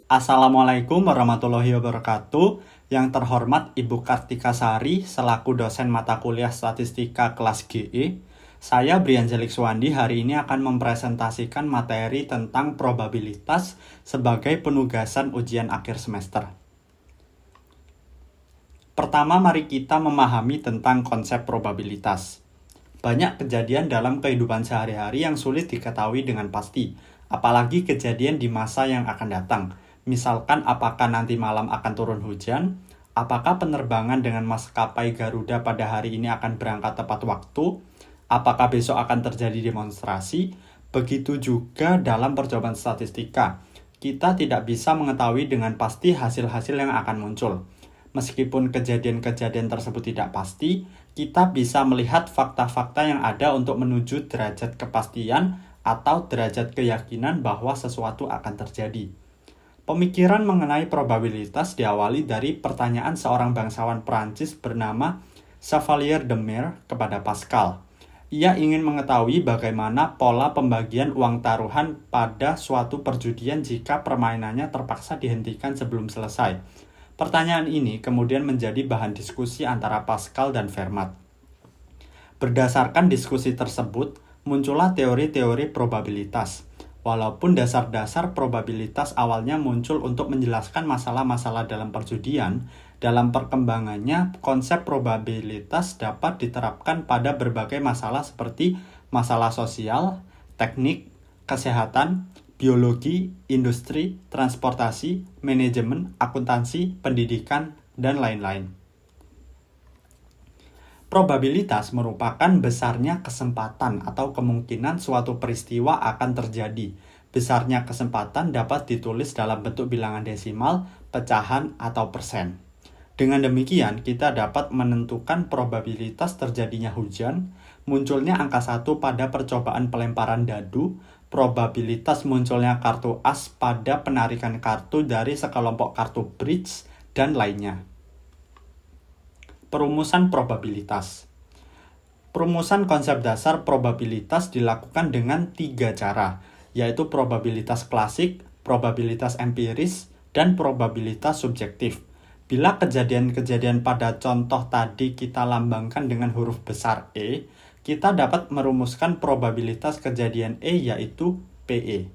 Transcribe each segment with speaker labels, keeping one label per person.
Speaker 1: Assalamualaikum warahmatullahi wabarakatuh. Yang terhormat Ibu Kartika Sari selaku dosen mata kuliah Statistika kelas GE. Saya Brianjelik Suwandi hari ini akan mempresentasikan materi tentang probabilitas sebagai penugasan ujian akhir semester. Pertama, mari kita memahami tentang konsep probabilitas. Banyak kejadian dalam kehidupan sehari-hari yang sulit diketahui dengan pasti, apalagi kejadian di masa yang akan datang. Misalkan apakah nanti malam akan turun hujan, apakah penerbangan dengan maskapai Garuda pada hari ini akan berangkat tepat waktu, apakah besok akan terjadi demonstrasi, begitu juga dalam percobaan statistika. Kita tidak bisa mengetahui dengan pasti hasil-hasil yang akan muncul. Meskipun kejadian-kejadian tersebut tidak pasti, kita bisa melihat fakta-fakta yang ada untuk menuju derajat kepastian atau derajat keyakinan bahwa sesuatu akan terjadi. Pemikiran mengenai probabilitas diawali dari pertanyaan seorang bangsawan Prancis bernama Chevalier de Mere kepada Pascal. Ia ingin mengetahui bagaimana pola pembagian uang taruhan pada suatu perjudian jika permainannya terpaksa dihentikan sebelum selesai. Pertanyaan ini kemudian menjadi bahan diskusi antara Pascal dan Fermat. Berdasarkan diskusi tersebut, muncullah teori-teori probabilitas. Walaupun dasar-dasar probabilitas awalnya muncul untuk menjelaskan masalah-masalah dalam perjudian, dalam perkembangannya konsep probabilitas dapat diterapkan pada berbagai masalah seperti masalah sosial, teknik, kesehatan, biologi, industri, transportasi, manajemen, akuntansi, pendidikan, dan lain-lain. Probabilitas merupakan besarnya kesempatan atau kemungkinan suatu peristiwa akan terjadi. Besarnya kesempatan dapat ditulis dalam bentuk bilangan desimal, pecahan, atau persen. Dengan demikian, kita dapat menentukan probabilitas terjadinya hujan, munculnya angka 1 pada percobaan pelemparan dadu, probabilitas munculnya kartu as pada penarikan kartu dari sekelompok kartu bridge, dan lainnya. Perumusan probabilitas. Perumusan konsep dasar probabilitas dilakukan dengan 3 cara, yaitu probabilitas klasik, probabilitas empiris, dan probabilitas subjektif. Bila kejadian-kejadian pada contoh tadi kita lambangkan dengan huruf besar E, kita dapat merumuskan probabilitas kejadian E yaitu PE.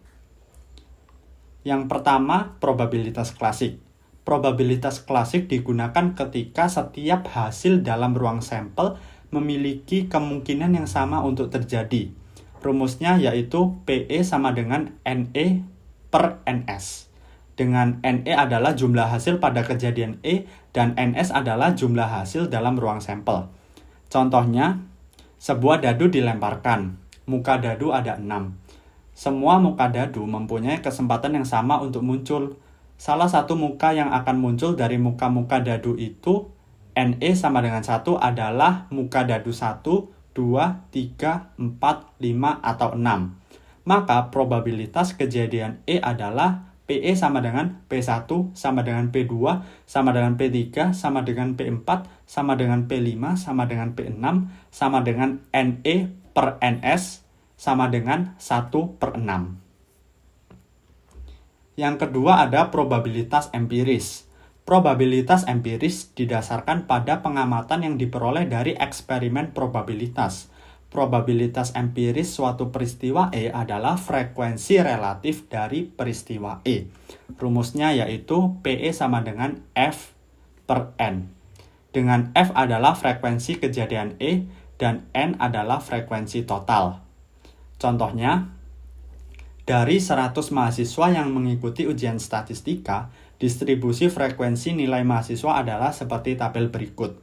Speaker 1: Yang pertama, probabilitas klasik. Probabilitas klasik digunakan ketika setiap hasil dalam ruang sampel memiliki kemungkinan yang sama untuk terjadi. Rumusnya yaitu PE sama dengan NE per NS. Dengan NE adalah jumlah hasil pada kejadian E dan NS adalah jumlah hasil dalam ruang sampel. Contohnya, sebuah dadu dilemparkan. Muka dadu ada 6. Semua muka dadu mempunyai kesempatan yang sama untuk muncul. Salah satu muka yang akan muncul dari muka-muka dadu itu, NE sama dengan 1 adalah muka dadu 1, 2, 3, 4, 5, atau 6. Maka probabilitas kejadian E adalah PE sama dengan P1, sama dengan P2, sama dengan P3, sama dengan P4, sama dengan P5, sama dengan P6, sama dengan NE per NS, sama dengan 1 per 6. Yang kedua ada probabilitas empiris. Probabilitas empiris didasarkan pada pengamatan yang diperoleh dari eksperimen probabilitas. Probabilitas empiris suatu peristiwa E adalah frekuensi relatif dari peristiwa E. Rumusnya yaitu PE sama dengan F per N. Dengan F adalah frekuensi kejadian E dan N adalah frekuensi total. Contohnya, dari 100 mahasiswa yang mengikuti ujian statistika, distribusi frekuensi nilai mahasiswa adalah seperti tabel berikut.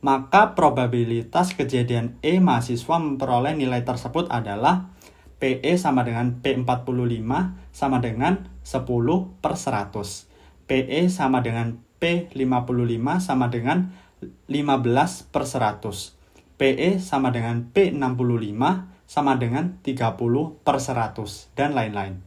Speaker 1: Maka probabilitas kejadian E mahasiswa memperoleh nilai tersebut adalah PE sama dengan P45 sama dengan 10 per 100. PE sama dengan P55 sama dengan 15 per 100. PE sama dengan P65 sama dengan 30 per 100, dan lain-lain.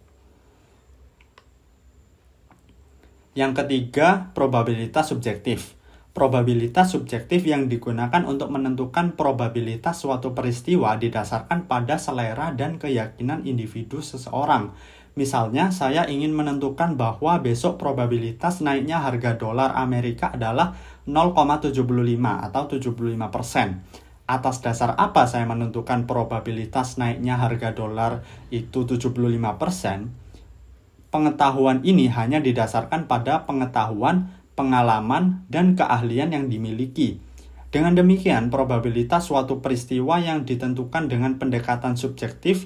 Speaker 1: Yang ketiga, probabilitas subjektif. Probabilitas subjektif yang digunakan untuk menentukan probabilitas suatu peristiwa didasarkan pada selera dan keyakinan individu seseorang. Misalnya, saya ingin menentukan bahwa besok probabilitas naiknya harga dolar Amerika adalah 0,75 atau 75%. Atas dasar apa saya menentukan probabilitas naiknya harga dolar itu 75%? Pengetahuan ini hanya didasarkan pada pengetahuan, pengalaman, dan keahlian yang dimiliki. Dengan demikian, probabilitas suatu peristiwa yang ditentukan dengan pendekatan subjektif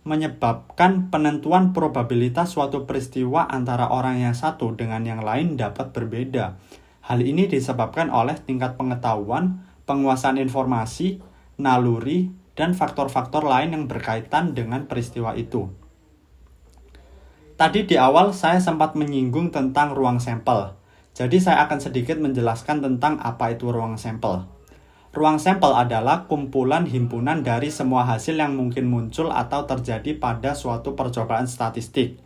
Speaker 1: menyebabkan penentuan probabilitas suatu peristiwa antara orang yang satu dengan yang lain dapat berbeda. Hal ini disebabkan oleh tingkat pengetahuan, penguasaan informasi, naluri, dan faktor-faktor lain yang berkaitan dengan peristiwa itu. Tadi di awal saya sempat menyinggung tentang ruang sampel. Jadi saya akan sedikit menjelaskan tentang apa itu ruang sampel. Ruang sampel adalah kumpulan himpunan dari semua hasil yang mungkin muncul atau terjadi pada suatu percobaan statistik.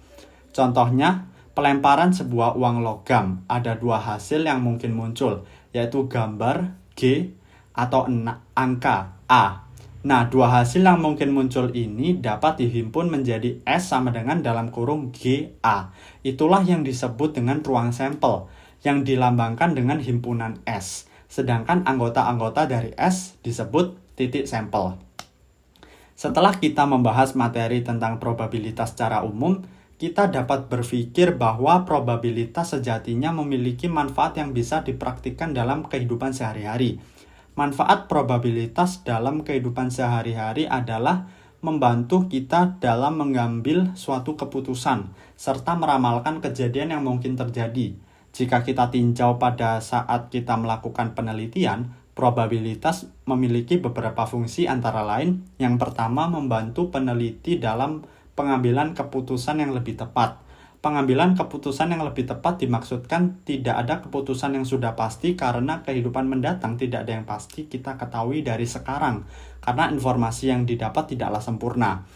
Speaker 1: Contohnya, pelemparan sebuah uang logam. Ada dua hasil yang mungkin muncul, yaitu gambar G atau angka A. Nah, dua hasil yang mungkin muncul ini dapat dihimpun menjadi S sama dengan dalam kurung GA. Itulah yang disebut dengan ruang sampel, yang dilambangkan dengan himpunan S. Sedangkan anggota-anggota dari S disebut titik sampel. Setelah kita membahas materi tentang probabilitas secara umum, kita dapat berpikir bahwa probabilitas sejatinya memiliki manfaat yang bisa dipraktikkan dalam kehidupan sehari-hari. Manfaat probabilitas dalam kehidupan sehari-hari adalah membantu kita dalam mengambil suatu keputusan, serta meramalkan kejadian yang mungkin terjadi. Jika kita tinjau pada saat kita melakukan penelitian, probabilitas memiliki beberapa fungsi antara lain. Yang pertama, membantu peneliti dalam pengambilan keputusan yang lebih tepat. Pengambilan keputusan yang lebih tepat dimaksudkan tidak ada keputusan yang sudah pasti karena kehidupan mendatang tidak ada yang pasti kita ketahui dari sekarang, karena informasi yang didapat tidaklah sempurna.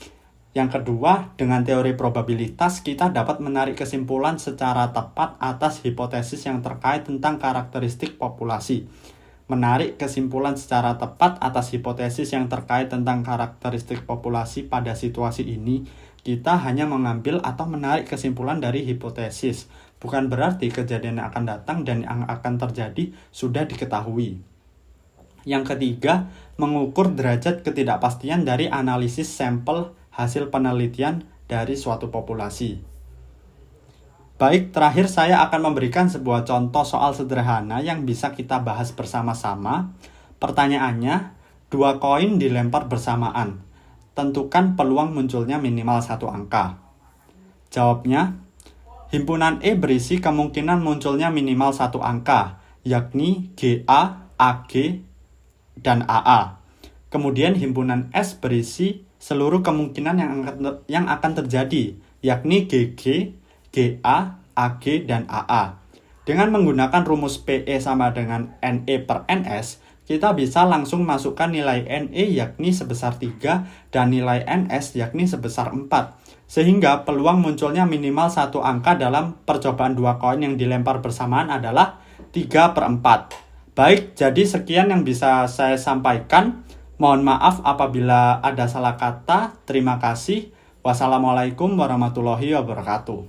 Speaker 1: Yang kedua, dengan teori probabilitas, kita dapat menarik kesimpulan secara tepat atas hipotesis yang terkait tentang karakteristik populasi. Menarik kesimpulan secara tepat atas hipotesis yang terkait tentang karakteristik populasi pada situasi ini, kita hanya mengambil atau menarik kesimpulan dari hipotesis. Bukan berarti kejadian yang akan datang dan yang akan terjadi sudah diketahui. Yang ketiga, mengukur derajat ketidakpastian dari analisis sampel hasil penelitian dari suatu populasi. Baik, terakhir saya akan memberikan sebuah contoh soal sederhana yang bisa kita bahas bersama-sama. Pertanyaannya, dua koin dilempar bersamaan. Tentukan peluang munculnya minimal satu angka. Jawabnya, himpunan E berisi kemungkinan munculnya minimal satu angka, yakni GA, AG, dan AA. Kemudian himpunan S berisi seluruh kemungkinan yang akan terjadi, yakni GG, GA, AG, dan AA. Dengan menggunakan rumus PE sama dengan NE per NS, kita bisa langsung masukkan nilai NE yakni sebesar 3 dan nilai NS yakni sebesar 4. Sehingga peluang munculnya minimal satu angka dalam percobaan dua koin yang dilempar bersamaan adalah 3/4. Baik, jadi sekian yang bisa saya sampaikan. Mohon maaf apabila ada salah kata. Terima kasih. Wassalamualaikum warahmatullahi wabarakatuh.